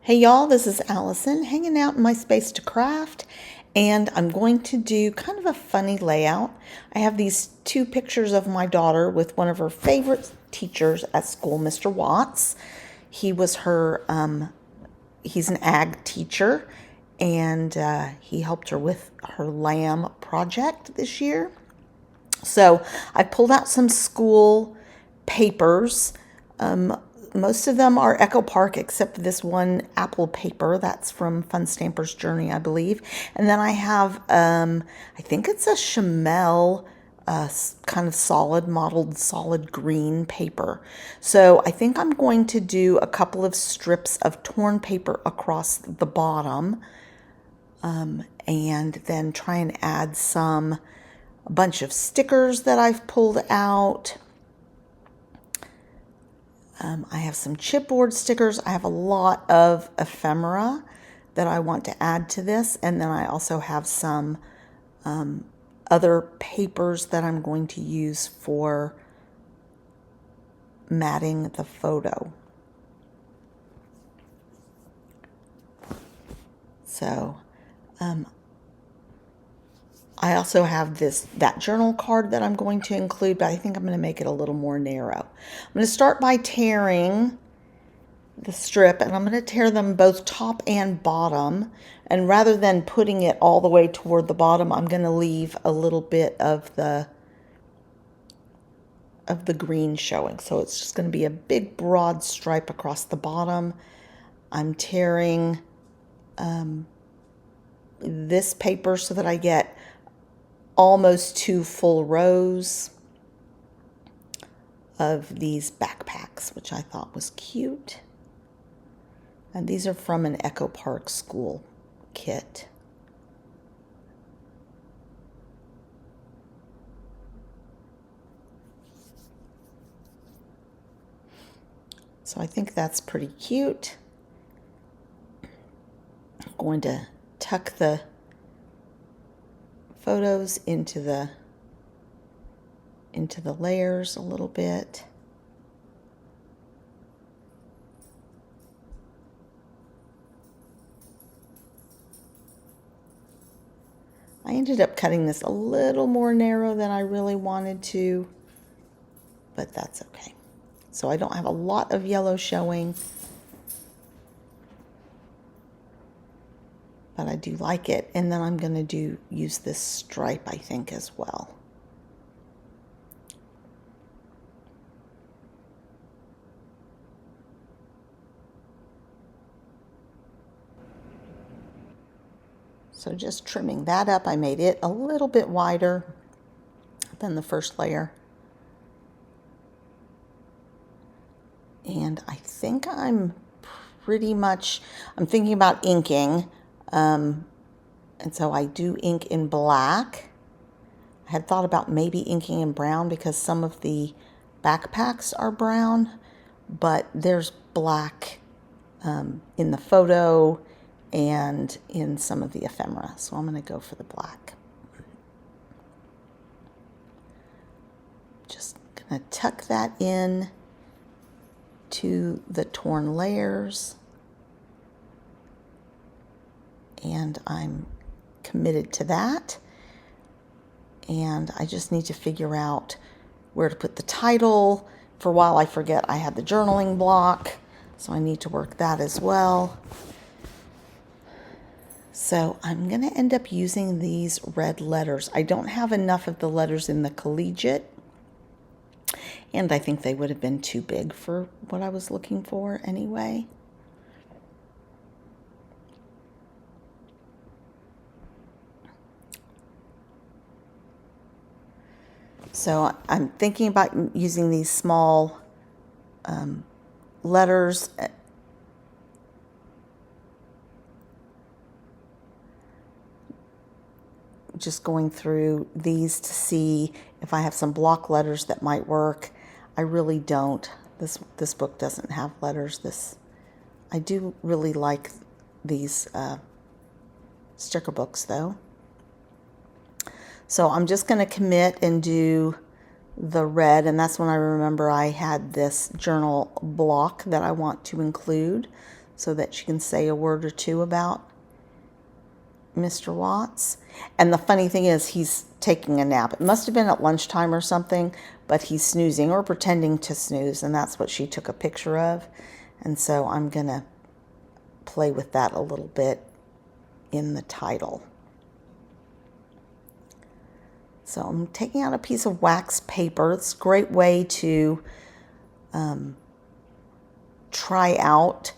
Hey y'all, this is Allison hanging out in my space to craft, and I'm going to do kind of a funny layout. I have these two pictures of my daughter with one of her favorite teachers at school, Mr. Watts. He was he's an ag teacher, and he helped her with her lamb project this year. So I pulled out some school papers. Most of them are Echo Park, except this one apple paper that's from Fun Stamper's Journey, I believe. And then I have, I think it's a Chamel kind of solid, mottled solid green paper. So I think I'm going to do a couple of strips of torn paper across the bottom, and then try and add a bunch of stickers that I've pulled out. I have some chipboard stickers. I have a lot of ephemera that I want to add to this. And then I also have some other papers that I'm going to use for matting the photo. So I also have that journal card that I'm going to include, but I think I'm going to make it a little more narrow. I'm going to start by tearing the strip, and I'm going to tear them both top and bottom. And rather than putting it all the way toward the bottom, I'm going to leave a little bit of the green showing. So it's just going to be a big broad stripe across the bottom. I'm tearing this paper so that I get almost 2 full rows of these backpacks, which I thought was cute. And these are from an Echo Park school kit. So I think that's pretty cute. I'm going to tuck the photos into the layers a little bit. I ended up cutting this a little more narrow than I really wanted to, but that's okay. So I don't have a lot of yellow showing, but I do like it. And then I'm going to use this stripe, I think, as well. So just trimming that up, I made it a little bit wider than the first layer. And I think I'm thinking about inking. And so I do ink in black. I had thought about maybe inking in brown because some of the backpacks are brown, but there's black in the photo and in some of the ephemera. So I'm going to go for the black. Just going to tuck that in to the torn layers. And I'm committed to that. And I just need to figure out where to put the title. For a while I forget I had the journaling block, so I need to work that as well. So I'm going to end up using these red letters. I don't have enough of the letters in the collegiate, and I think they would have been too big for what I was looking for anyway. So I'm thinking about using these small letters. Just going through these to see if I have some block letters that might work. I really don't. This book doesn't have letters. I do really like these sticker books though. So I'm just going to commit and do the red, and that's when I remember I had this journal block that I want to include. so that she can say a word or two about Mr. Watts. And the funny thing is, he's taking a nap. It must have been at lunchtime or something, but he's snoozing or pretending to snooze, and that's what she took a picture of. And so I'm going to play with that a little bit in the title. So I'm taking out a piece of wax paper. It's a great way to try out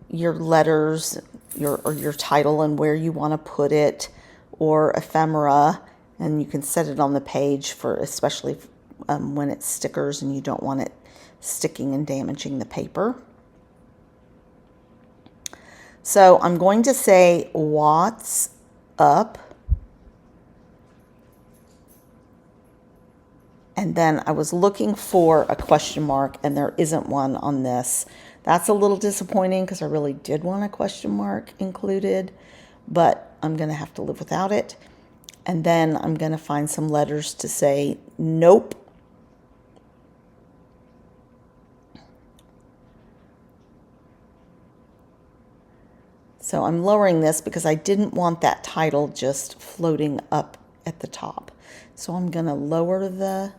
your letters, your title and where you want to put it, or ephemera, and you can set it on the page for especially when it's stickers and you don't want it sticking and damaging the paper. So I'm going to say Watts up, and then I was looking for a question mark and there isn't one on this. That's a little disappointing because I really did want a question mark included, but I'm going to have to live without it. And then I'm going to find some letters to say nope. So I'm lowering this because I didn't want that title just floating up at the top. So I'm going to lower the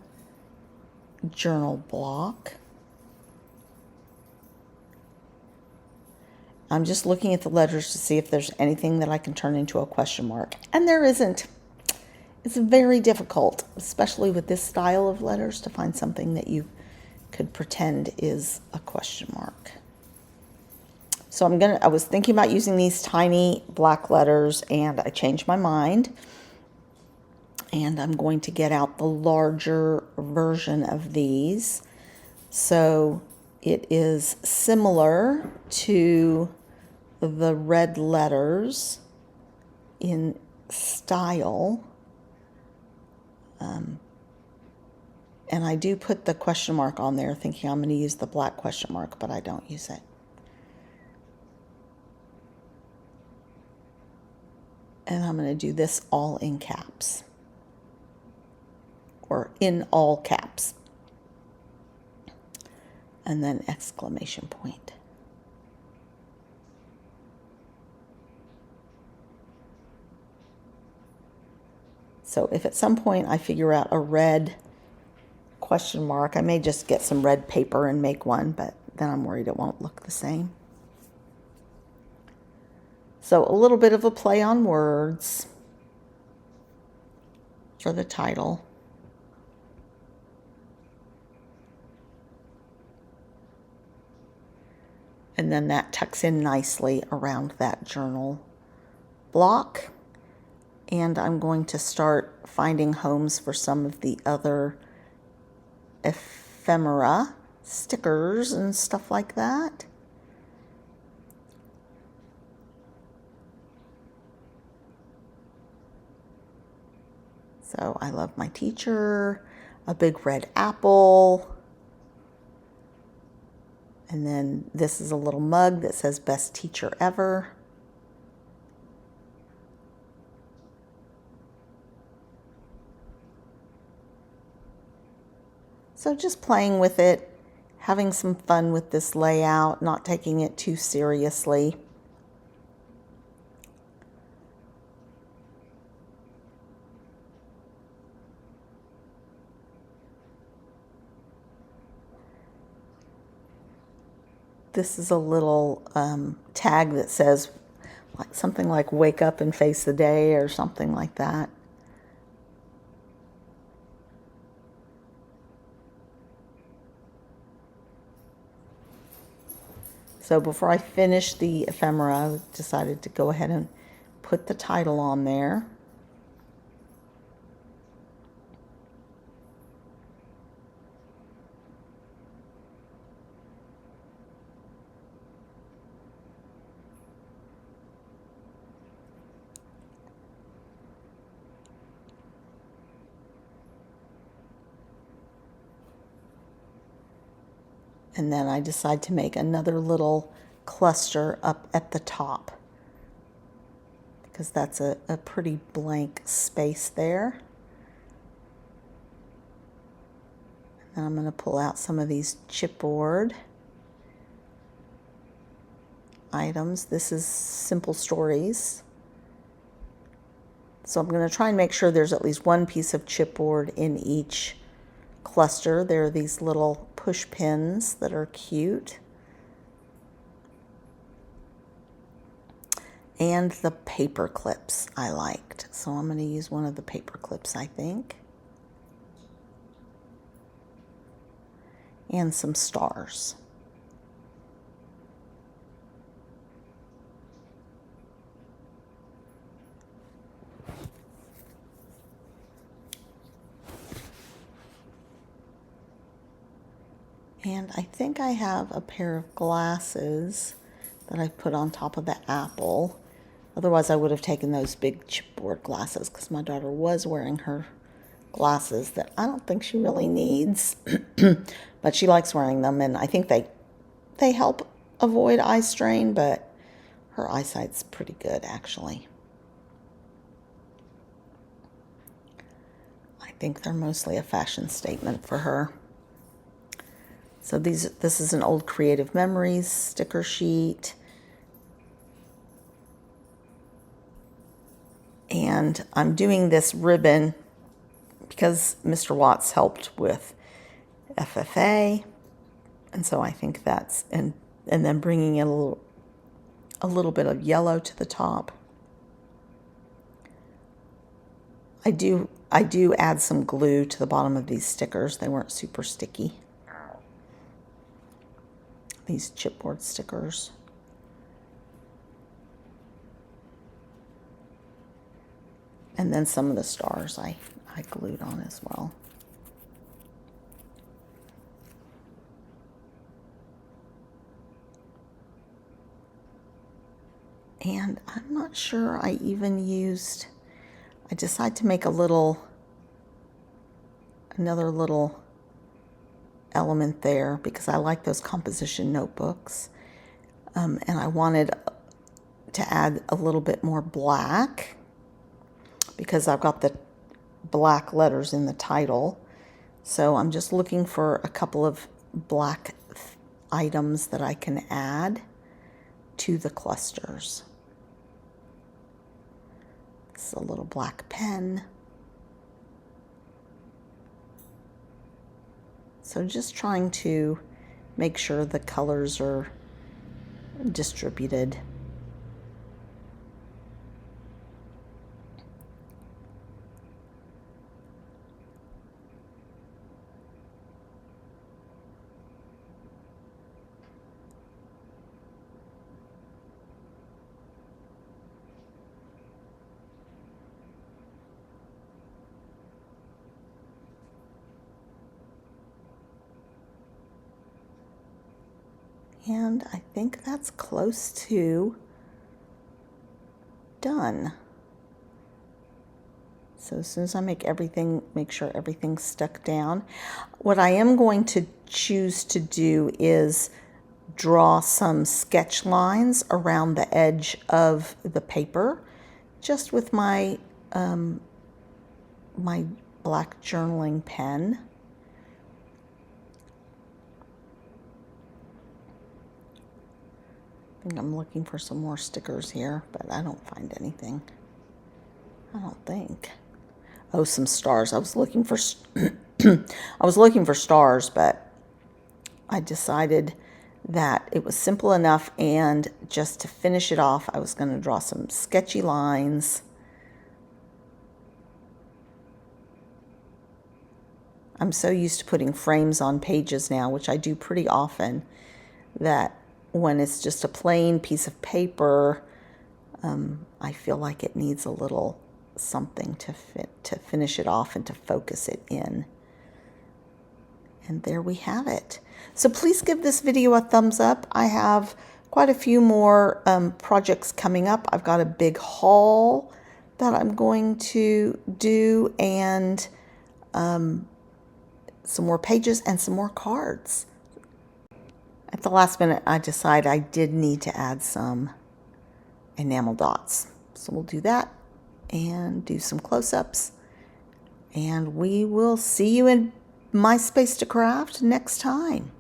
journal block. I'm just looking at the letters to see if there's anything that I can turn into a question mark. And there isn't. It's very difficult, especially with this style of letters, to find something that you could pretend is a question mark. So I was thinking about using these tiny black letters, and I changed my mind. And I'm going to get out the larger version of these. So it is similar to the red letters in style. And I do put the question mark on there thinking I'm going to use the black question mark, but I don't use it. And I'm going to do this all in caps, or in all caps, and then exclamation point. So if at some point I figure out a red question mark, I may just get some red paper and make one, but then I'm worried it won't look the same. So a little bit of a play on words for the title. And then that tucks in nicely around that journal block. And I'm going to start finding homes for some of the other ephemera, stickers and stuff like that. So I love my teacher, a big red apple, and then this is a little mug that says best teacher ever. So just playing with it, having some fun with this layout, not taking it too seriously. This is a little tag that says something like wake up and face the day or something like that. So before I finish the ephemera, I decided to go ahead and put the title on there. And then I decide to make another little cluster up at the top, because that's a pretty blank space there. And I'm going to pull out some of these chipboard. items. This is Simple Stories. So I'm going to try and make sure there's at least one piece of chipboard in each cluster. There are these little push pins that are cute. And the paper clips I liked. So I'm going to use one of the paper clips, I think. And some stars. And I think I have a pair of glasses that I put on top of the apple. Otherwise, I would have taken those big chipboard glasses because my daughter was wearing her glasses that I don't think she really needs. But she likes wearing them, and I think they help avoid eye strain, but her eyesight's pretty good, actually. I think they're mostly a fashion statement for her. So this is an old Creative Memories sticker sheet. And I'm doing this ribbon because Mr. Watts helped with FFA. And so I think that's, and then bringing in a little bit of yellow to the top. I do add some glue to the bottom of these stickers. They weren't super sticky. These chipboard stickers. And then some of the stars I glued on as well. And I'm not sure I even used, I decided to make another little element there because I like those composition notebooks. And I wanted to add a little bit more black because I've got the black letters in the title. So I'm just looking for a couple of black items that I can add to the clusters. This is a little black pen. So just trying to make sure the colors are distributed. And I think that's close to done. So as soon as I make sure everything's stuck down. What I am going to choose to do is draw some sketch lines around the edge of the paper, just with my my black journaling pen. I think I'm looking for some more stickers here, but I don't find anything. I don't think. Oh, some stars. I was looking for stars, but I decided that it was simple enough, and just to finish it off, I was going to draw some sketchy lines. I'm so used to putting frames on pages now, which I do pretty often, that when it's just a plain piece of paper, I feel like it needs a little something to finish it off and to focus it in. And there we have it. So please give this video a thumbs up. I have quite a few more projects coming up. I've got a big haul that I'm going to do, and some more pages and some more cards. At the last minute, I decided I did need to add some enamel dots. So we'll do that and do some close-ups. And we will see you in My Space to Craft next time.